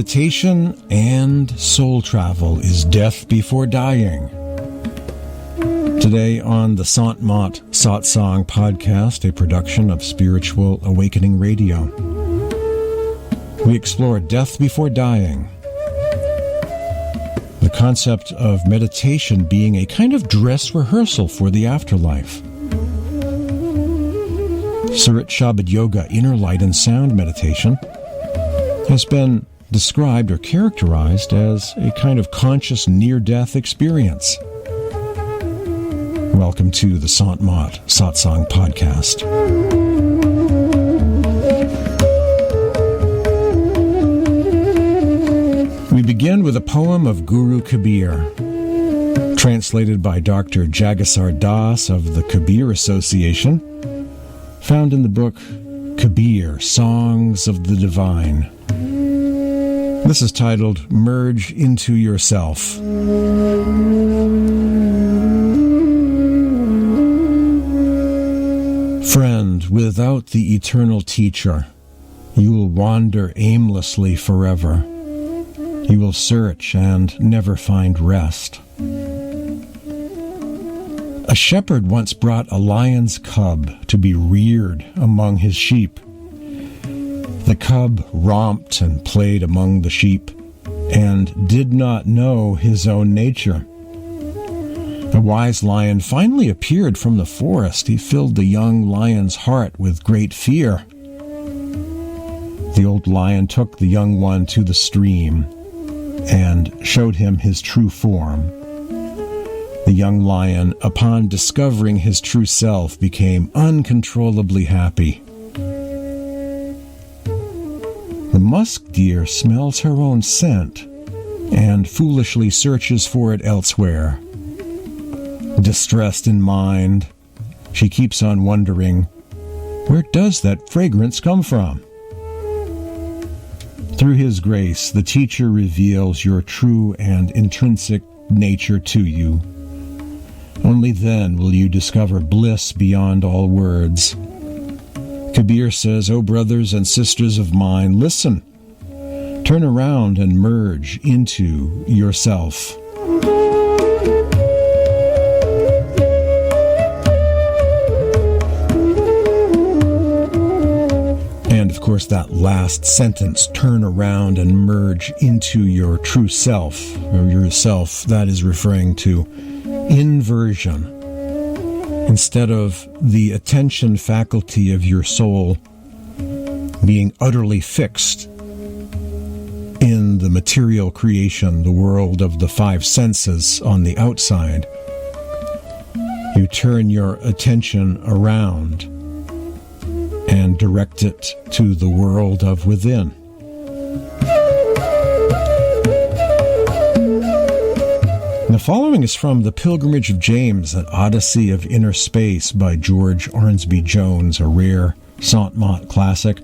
meditation and soul travel is death before dying. Today on the Sant Satsang podcast, a production of Spiritual Awakening Radio, we explore death before dying. The concept of meditation being a kind of dress rehearsal for the afterlife. Surat Shabd Yoga, inner light and sound meditation, has been described or characterized as a kind of conscious near-death experience. Welcome to the Sant Satsang podcast. We begin with a poem of Guru Kabir, translated by Dr. Jagasar Das of the Kabir Association, found in the book Kabir, Songs of the Divine. This is titled, Merge into Yourself. Friend, without the eternal teacher, you will wander aimlessly forever. You will search and never find rest. A shepherd once brought a lion's cub to be reared among his sheep. The cub romped and played among the sheep and did not know his own nature. A wise lion finally appeared from the forest. He filled the young lion's heart with great fear. The old lion took the young one to the stream and showed him his true form. The young lion, upon discovering his true self, became uncontrollably happy. The musk deer smells her own scent and foolishly searches for it elsewhere. Distressed in mind, she keeps on wondering, where does that fragrance come from? Through his grace, the teacher reveals your true and intrinsic nature to you. Only then will you discover bliss beyond all words. Kabir says, "O brothers and sisters of mine, listen. Turn around and merge into yourself." And of course, that last sentence, turn around and merge into your true self, or yourself, that is referring to inversion. Instead of the attention faculty of your soul being utterly fixed in the material creation, the world of the five senses on the outside, you turn your attention around and direct it to the world of within. The following is from The Pilgrimage of James, an Odyssey of Inner Space by George Arnsby Jones, a rare Sant classic.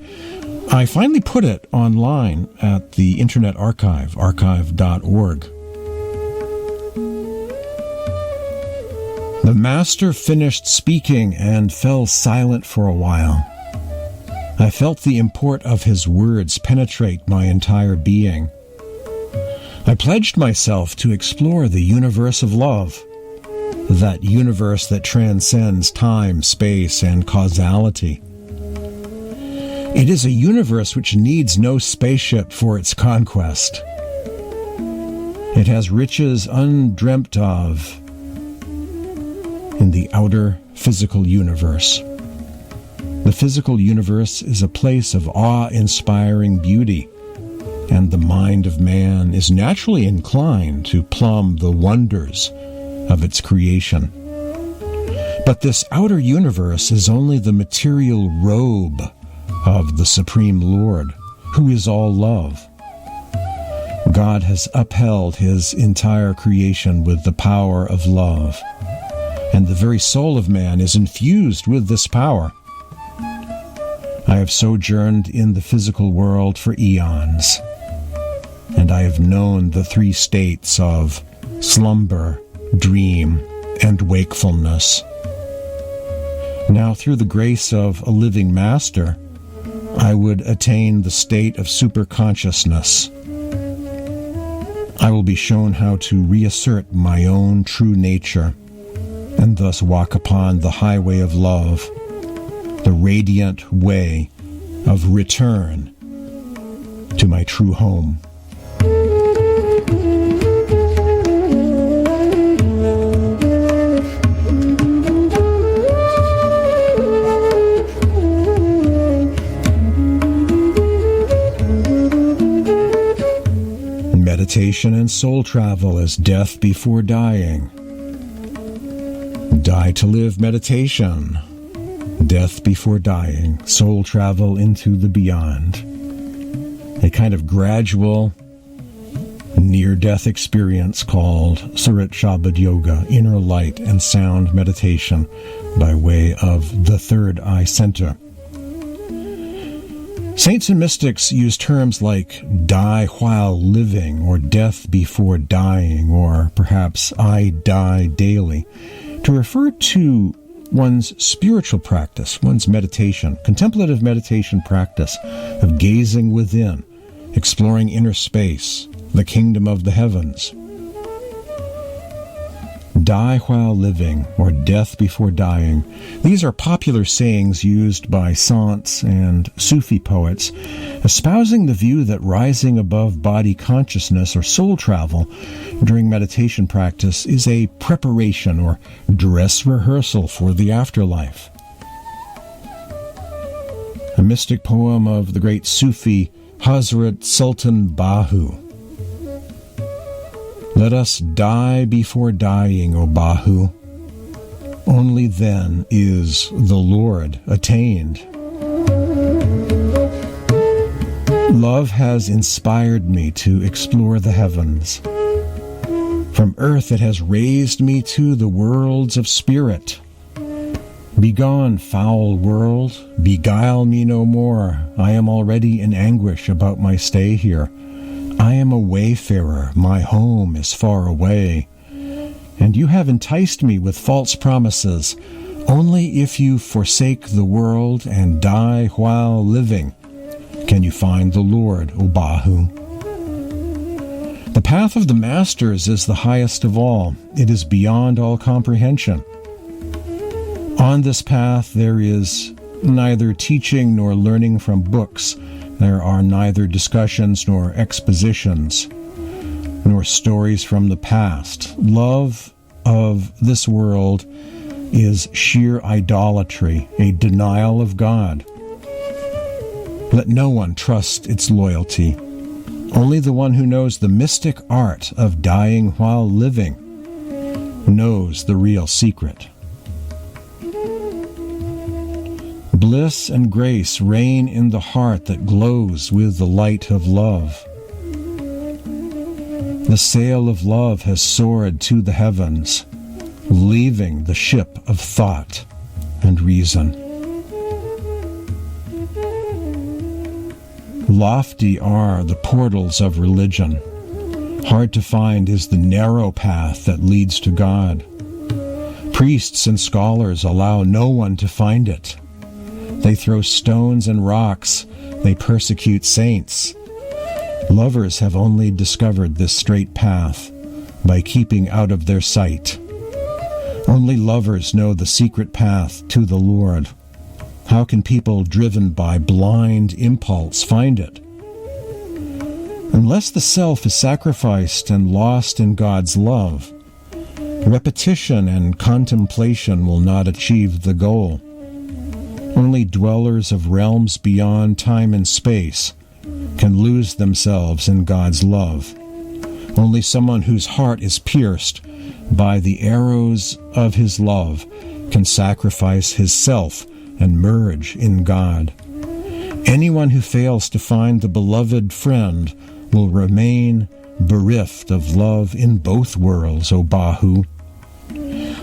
I finally put it online at the Internet Archive, archive.org. The master finished speaking and fell silent for a while. I felt the import of his words penetrate my entire being. I pledged myself to explore the universe of love, that universe that transcends time, space, and causality. It is a universe which needs no spaceship for its conquest. It has riches undreamt of in the outer physical universe. The physical universe is a place of awe-inspiring beauty, and the mind of man is naturally inclined to plumb the wonders of its creation. But this outer universe is only the material robe of the Supreme Lord, who is all love. God has upheld his entire creation with the power of love, and the very soul of man is infused with this power. I have sojourned in the physical world for eons, and I have known the three states of slumber, dream, and wakefulness. Now, through the grace of a living master, I would attain the state of superconsciousness, I will be shown how to reassert my own true nature and thus walk upon the highway of love, the radiant way of return to my true home. Meditation and soul travel as death before dying. Die to live meditation. Death before dying. Soul travel into the beyond. A kind of gradual, near-death experience called Surat Shabd Yoga, inner light and sound meditation by way of the third eye center. Saints and mystics use terms like die while living, or death before dying, or perhaps I die daily, to refer to one's spiritual practice, one's meditation, contemplative meditation practice of gazing within, exploring inner space, the kingdom of the heavens. Die while living, or death before dying. These are popular sayings used by Sant and Sufi poets, espousing the view that rising above body consciousness or soul travel during meditation practice is a preparation or dress rehearsal for the afterlife. A mystic poem of the great Sufi Hazrat Sultan BaHU. Let us die before dying, O BaHU. Only then is the Lord attained. Love has inspired me to explore the heavens. From earth it has raised me to the worlds of spirit. Begone, foul world, beguile me no more. I am already in anguish about my stay here. I am a wayfarer, my home is far away, and you have enticed me with false promises. Only if you forsake the world and die while living can you find the Lord, O BaHU. The path of the masters is the highest of all. It is beyond all comprehension. On this path there is neither teaching nor learning from books. There are neither discussions nor expositions, nor stories from the past. Love of this world is sheer idolatry, a denial of God. Let no one trust its loyalty. Only the one who knows the mystic art of dying while living knows the real secret. Bliss and grace reign in the heart that glows with the light of love. The sail of love has soared to the heavens, leaving the ship of thought and reason. Lofty are the portals of religion. Hard to find is the narrow path that leads to God. Priests and scholars allow no one to find it. They throw stones and rocks. They persecute saints. Lovers have only discovered this straight path by keeping out of their sight. Only lovers know the secret path to the Lord. How can people driven by blind impulse find it? Unless the self is sacrificed and lost in God's love, repetition and contemplation will not achieve the goal. Only dwellers of realms beyond time and space can lose themselves in God's love. Only someone whose heart is pierced by the arrows of his love can sacrifice his self and merge in God. Anyone who fails to find the beloved friend will remain bereft of love in both worlds, O BaHU.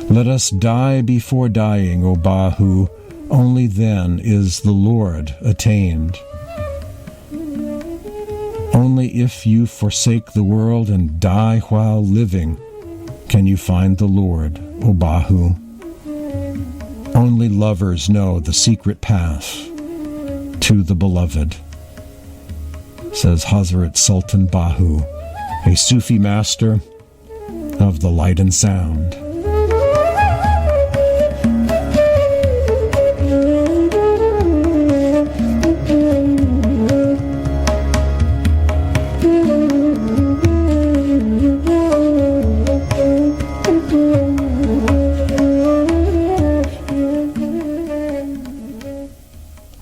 Let us die before dying, O BaHU. Only then is the Lord attained. Only if you forsake the world and die while living can you find the Lord, O BaHU. Only lovers know the secret path to the beloved, says Hazrat Sultan BaHU a Sufi master of the light and sound.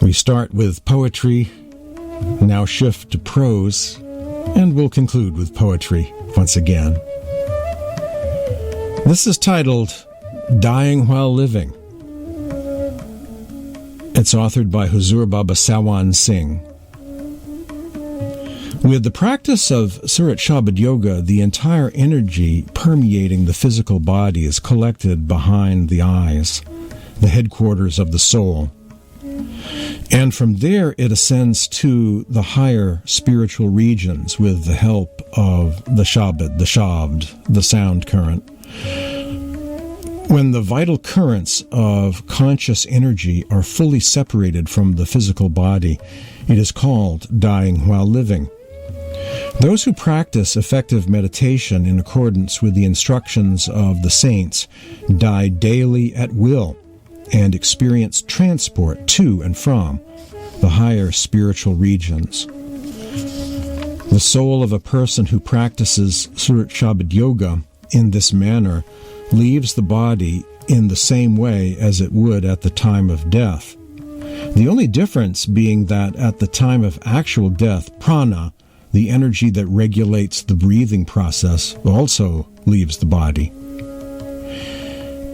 We start with poetry, now shift to prose, and we'll conclude with poetry once again. This is titled Dying While Living. It's authored by Hazur Baba Sawan Singh. With the practice of Surat Shabd Yoga, the entire energy permeating the physical body is collected behind the eyes, the headquarters of the soul. And from there it ascends to the higher spiritual regions with the help of the Shabd, the sound current. When the vital currents of conscious energy are fully separated from the physical body, it is called dying while living. Those who practice effective meditation in accordance with the instructions of the saints die daily at will and experience transport to and from the higher spiritual regions. The soul of a person who practices Surat Shabd Yoga in this manner leaves the body in the same way as it would at the time of death. The only difference being that at the time of actual death, prana, the energy that regulates the breathing process, also leaves the body.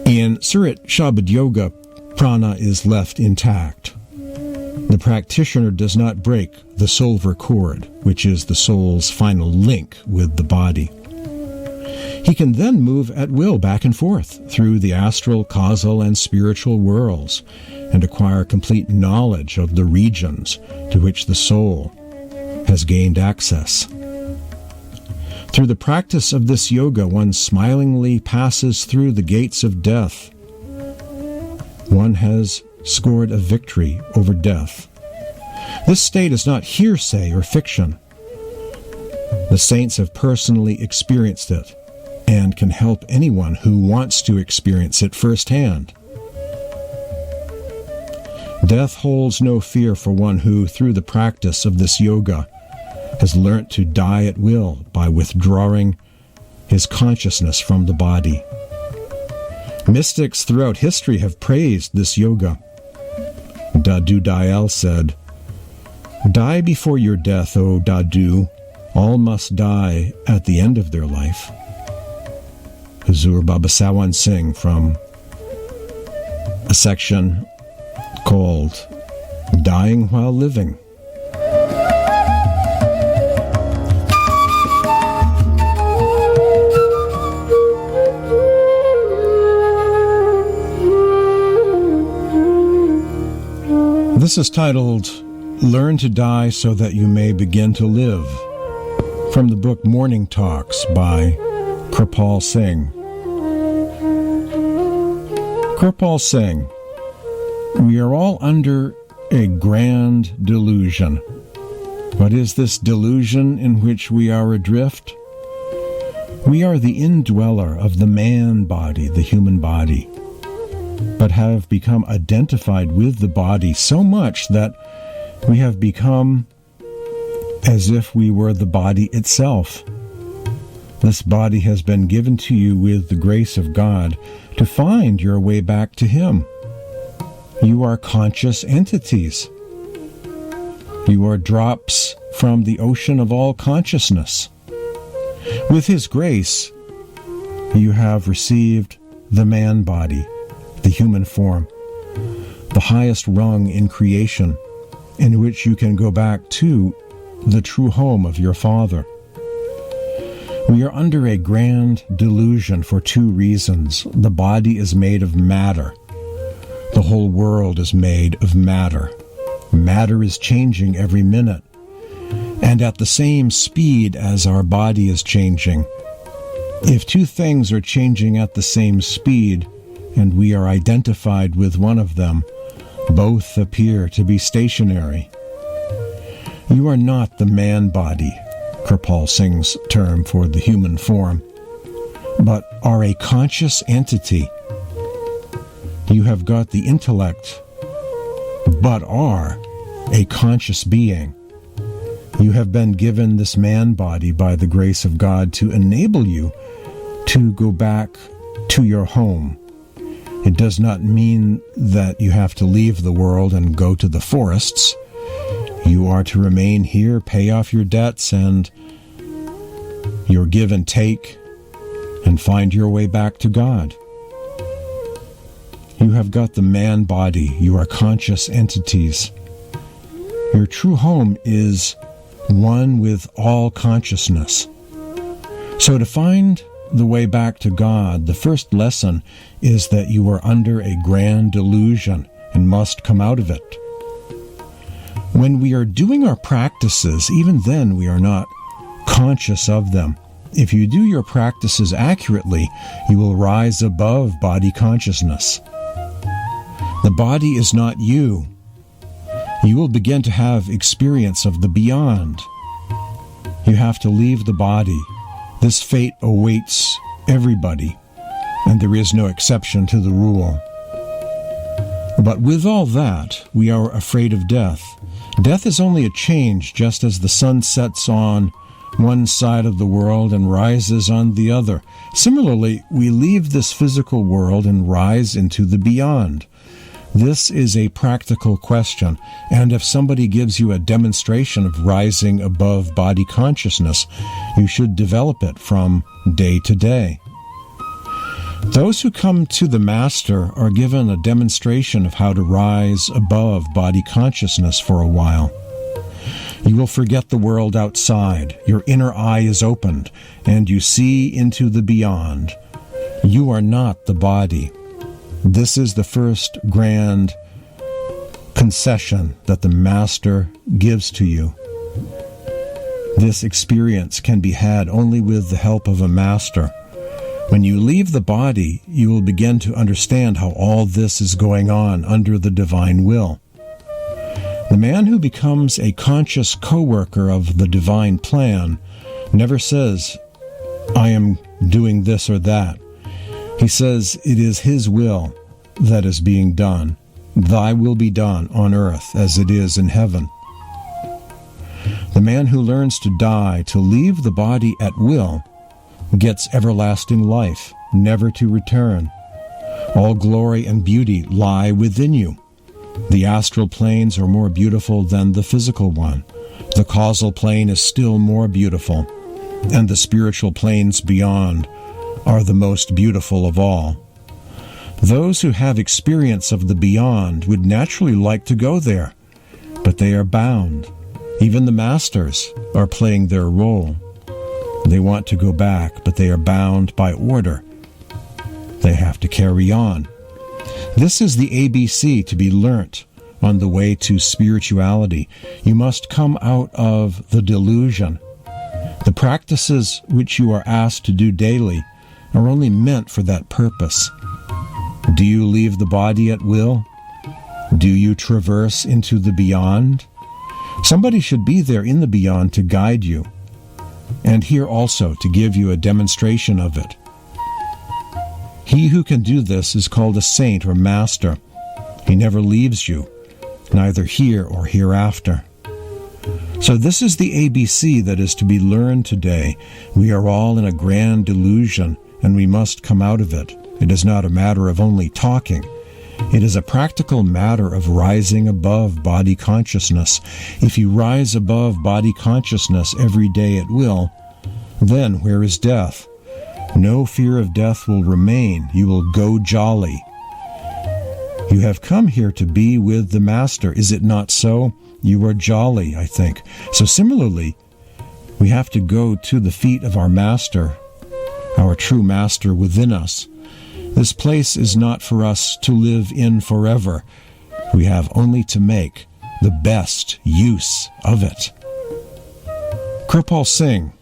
In Surat Shabd Yoga, prana is left intact. The practitioner does not break the silver cord, which is the soul's final link with the body. He can then move at will back and forth through the astral, causal, and spiritual worlds and acquire complete knowledge of the regions to which the soul has gained access. Through the practice of this yoga, one smilingly passes through the gates of death. One has scored a victory over death. This state is not hearsay or fiction. The saints have personally experienced it and can help anyone who wants to experience it firsthand. Death holds no fear for one who, through the practice of this yoga, has learnt to die at will by withdrawing his consciousness from the body. Mystics throughout history have praised this yoga. Dadu Dayal said, "Die before your death, O Dadu. All must die at the end of their life." Hazur Baba Sawan Singh from a section called Dying While Living. This is titled, Learn to Die So That You May Begin to Live, from the book Morning Talks by Kirpal Singh. Kirpal Singh, we are all under a grand delusion. What is this delusion in which we are adrift? We are the indweller of the man body, the human body, but have become identified with the body so much that we have become as if we were the body itself. This body has been given to you with the grace of God to find your way back to Him. You are conscious entities. You are drops from the ocean of all consciousness. With His grace, you have received the man body, the human form, the highest rung in creation, in which you can go back to the true home of your Father. We are under a grand delusion for two reasons. The body is made of matter. The whole world is made of matter. Matter is changing every minute, and at the same speed as our body is changing. If two things are changing at the same speed, and we are identified with one of them, both appear to be stationary. You are not the man body. Kirpal Singh's term for the human form, but are a conscious entity. You have got the intellect, but are a conscious being. You have been given this man body by the grace of God to enable you to go back to your home. It does not mean that you have to leave the world and go to the forests. You are to remain here, pay off your debts and your give and take, and find your way back to God. You have got the man body. You are conscious entities. Your true home is one with all consciousness. So to find the way back to God, the first lesson is that you are under a grand delusion and must come out of it. When we are doing our practices, even then we are not conscious of them. If you do your practices accurately, you will rise above body consciousness. The body is not you. You will begin to have experience of the beyond. You have to leave the body. This fate awaits everybody, and there is no exception to the rule. But with all that, we are afraid of death. Death is only a change, just as the sun sets on one side of the world and rises on the other. Similarly, we leave this physical world and rise into the beyond. This is a practical question, and if somebody gives you a demonstration of rising above body consciousness, you should develop it from day to day. Those who come to the Master are given a demonstration of how to rise above body consciousness for a while. You will forget the world outside. Your inner eye is opened, and you see into the beyond. You are not the body. This is the first grand concession that the Master gives to you. This experience can be had only with the help of a Master. When you leave the body, you will begin to understand how all this is going on under the divine will. The man who becomes a conscious co-worker of the divine plan never says, "I am doing this or that." He says, "It is His will that is being done. Thy will be done on earth as it is in heaven." The man who learns to die, to leave the body at will, gets everlasting life, never to return. All glory and beauty lie within you. The astral planes are more beautiful than the physical one. The causal plane is still more beautiful, and the spiritual planes beyond are the most beautiful of all. Those who have experience of the beyond would naturally like to go there, but they are bound. Even the masters are playing their role. They want to go back, but they are bound by order. They have to carry on. This is the ABC to be learnt on the way to spirituality. You must come out of the delusion. The practices which you are asked to do daily are only meant for that purpose. Do you leave the body at will? Do you traverse into the beyond? Somebody should be there in the beyond to guide you, and here also to give you a demonstration of it. He who can do this is called a saint or master. He never leaves you, neither here or hereafter. So this is the ABC that is to be learned today. We are all in a grand delusion, and we must come out of it. It is not a matter of only talking. It is a practical matter of rising above body consciousness. If you rise above body consciousness every day at will, then where is death? No fear of death will remain. You will go jolly. You have come here to be with the Master. Is it not so? You are jolly, I think. So similarly, we have to go to the feet of our Master, our true Master within us. This place is not for us to live in forever. We have only to make the best use of it. Kirpal Singh,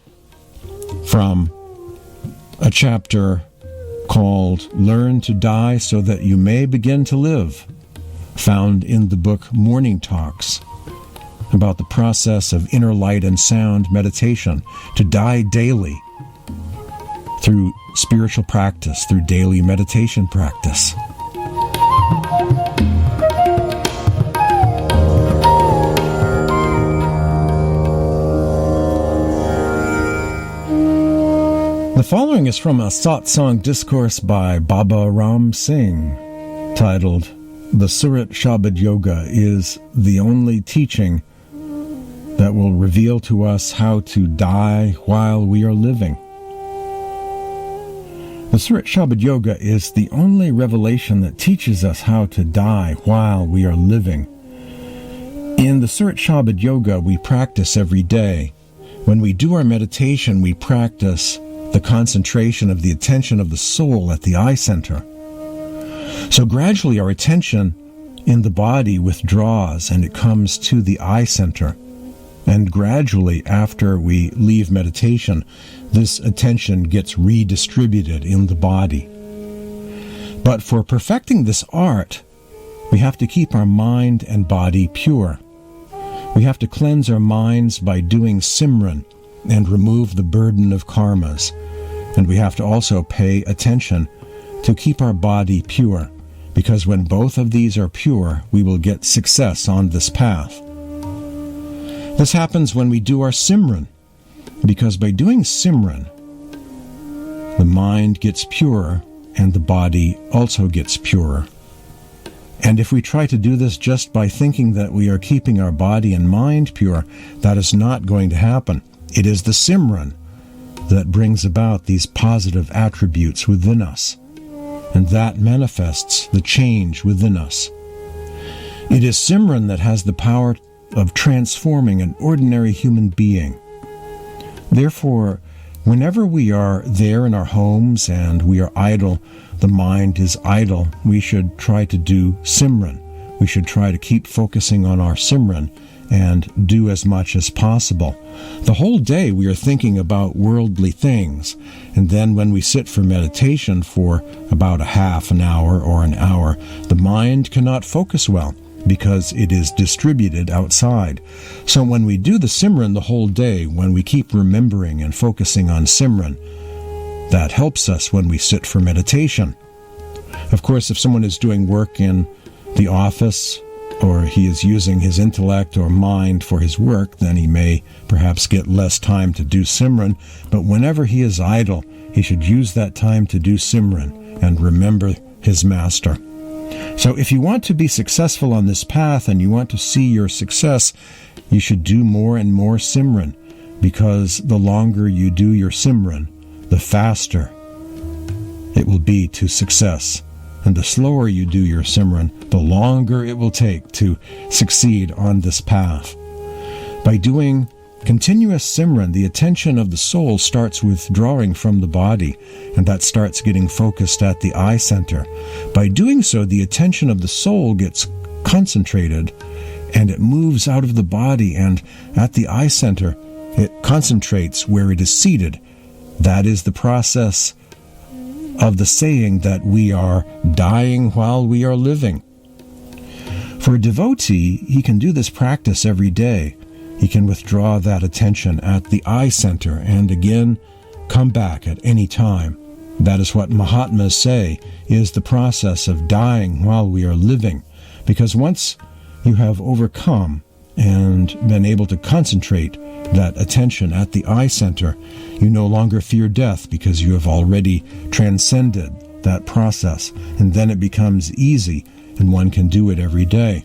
from a chapter called Learn to Die So That You May Begin to Live, found in the book Morning Talks. about the process of inner light and sound meditation, to die daily through spiritual practice, through daily meditation practice. The following is from a Satsang discourse by Baba Ram Singh, titled, "The Surat Shabd Yoga is the only teaching that will reveal to us how to die while we are living." The Surat Shabd Yoga is the only revelation that teaches us how to die while we are living. In the Surat Shabd Yoga, we practice every day. When we do our meditation, we practice the concentration of the attention of the soul at the eye center. So gradually our attention in the body withdraws and it comes to the eye center. And gradually, after we leave meditation, this attention gets redistributed in the body. But for perfecting this art, we have to keep our mind and body pure. We have to cleanse our minds by doing Simran and remove the burden of karmas. And we have to also pay attention to keep our body pure, because when both of these are pure, we will get success on this path. This happens when we do our Simran, because by doing Simran, the mind gets purer and the body also gets purer. And if we try to do this just by thinking that we are keeping our body and mind pure, that is not going to happen. It is the Simran that brings about these positive attributes within us, and that manifests the change within us. It is Simran that has the power of transforming an ordinary human being. Therefore, whenever we are there in our homes and we are idle, the mind is idle, we should try to do Simran. We should try to keep focusing on our Simran and do as much as possible. The whole day we are thinking about worldly things, and then when we sit for meditation for about a half an hour or an hour, the mind cannot focus well because it is distributed outside. So when we do the Simran the whole day, when we keep remembering and focusing on Simran, that helps us when we sit for meditation. Of course, if someone is doing work in the office, or he is using his intellect or mind for his work, then he may perhaps get less time to do Simran. But whenever he is idle, he should use that time to do Simran and remember his master. So if you want to be successful on this path and you want to see your success, you should do more and more Simran, because the longer you do your Simran, the faster it will be to success. And the slower you do your Simran, the longer it will take to succeed on this path. By doing continuous Simran, the attention of the soul starts withdrawing from the body, and that starts getting focused at the eye center. By doing so, the attention of the soul gets concentrated, and it moves out of the body, and at the eye center, it concentrates where it is seated. That is the process of the saying that we are dying while we are living. For a devotee, he can do this practice every day. He can withdraw that attention at the eye center and again come back at any time. That is what Mahatmas say is the process of dying while we are living, because once you have overcome and been able to concentrate that attention at the eye center, you no longer fear death because you have already transcended that process, and then it becomes easy and one can do it every day.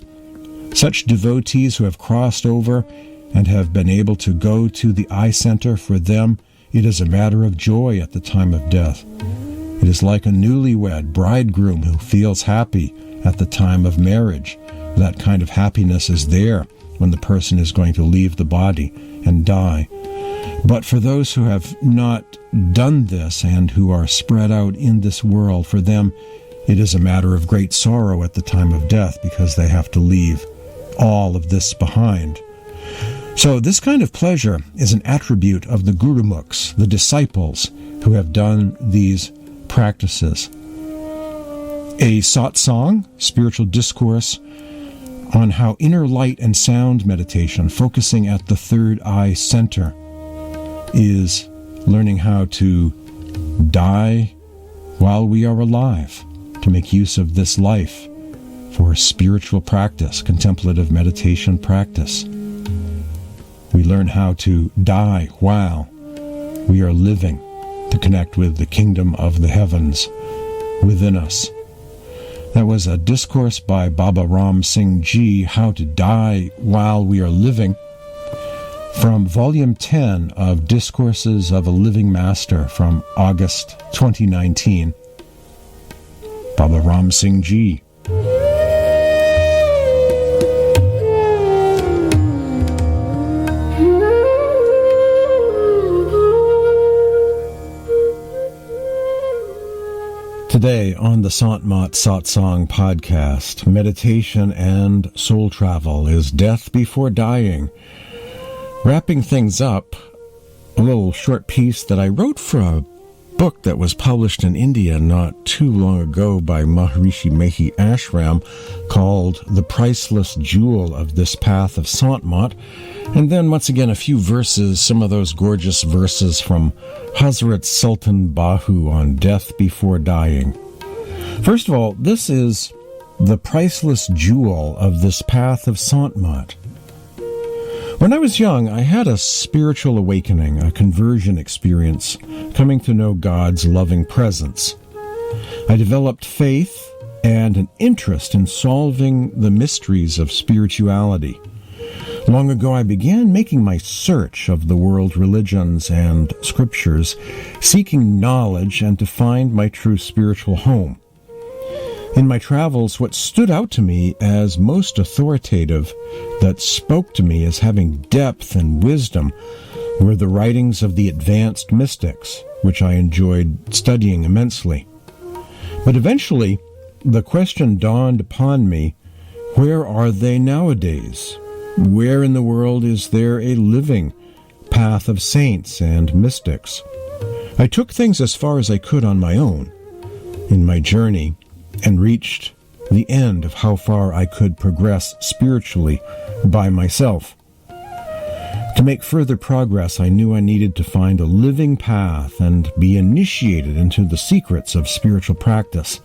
Such devotees who have crossed over and have been able to go to the eye center, for them it is a matter of joy at the time of death. It is like a newlywed bridegroom who feels happy at the time of marriage. That kind of happiness is there when the person is going to leave the body and die. But for those who have not done this and who are spread out in this world, for them it is a matter of great sorrow at the time of death, because they have to leave all of this behind. So this kind of pleasure is an attribute of the Gurumukhs, the disciples who have done these practices. A satsang, spiritual discourse, on how inner light and sound meditation, focusing at the third eye center, is learning how to die while we are alive, to make use of this life for spiritual practice, contemplative meditation practice. We learn how to die while we are living, to connect with the kingdom of the heavens within us. That was a discourse by Baba Ram Singh Ji, How to Die While We Are Living, from Volume 10 of Discourses of a Living Master from August 2019. Baba Ram Singh Ji. Today on the Sant Satsang podcast, meditation and soul travel is death before dying. Wrapping things up, a little short piece that I wrote for a book that was published in India not too long ago by Maharshi Mehi Ashram called The Priceless Jewel of This Path of Sant. And then once again a few verses, some of those gorgeous verses from Hazrat Sultan BaHU on death before dying. First of all, this is the priceless jewel of this path of Sant. When I was young, I had a spiritual awakening, a conversion experience, coming to know God's loving presence. I developed faith and an interest in solving the mysteries of spirituality. Long ago, I began making my search of the world religions and scriptures, seeking knowledge and to find my true spiritual home. In my travels, what stood out to me as most authoritative, that spoke to me as having depth and wisdom, were the writings of the advanced mystics, which I enjoyed studying immensely. But eventually, the question dawned upon me, where are they nowadays? Where in the world is there a living path of saints and mystics? I took things as far as I could on my own in my journey and reached the end of how far I could progress spiritually by myself. To make further progress, I knew I needed to find a living path and be initiated into the secrets of spiritual practice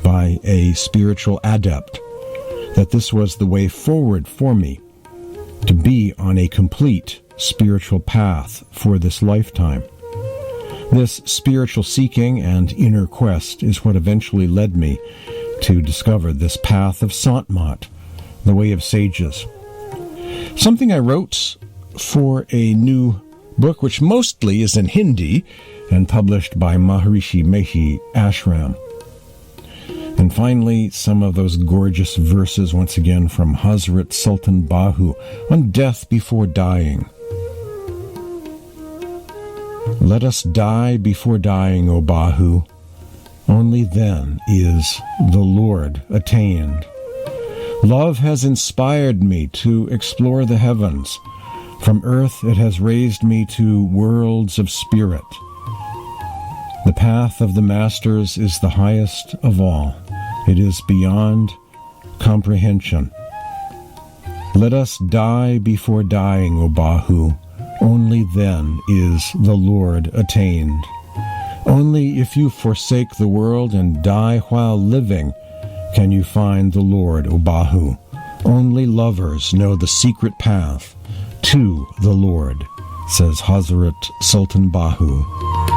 by a spiritual adept, that this was the way forward for me, to be on a complete spiritual path for this lifetime. This spiritual seeking and inner quest is what eventually led me to discover this path of Sant, the way of sages. Something I wrote for a new book, which mostly is in Hindi and published by Maharshi Mehi Ashram. And finally, some of those gorgeous verses once again from Hazrat Sultan BaHU on death before dying. Let us die before dying, O BaHU. Only then is the Lord attained. Love has inspired me to explore the heavens. From earth it has raised me to worlds of spirit. The path of the masters is the highest of all. It is beyond comprehension. Let us die before dying, O BaHU. Only then is the Lord attained. Only if you forsake the world and die while living can you find the Lord, O BaHU. Only lovers know the secret path to the Lord, says Hazrat Sultan BaHU.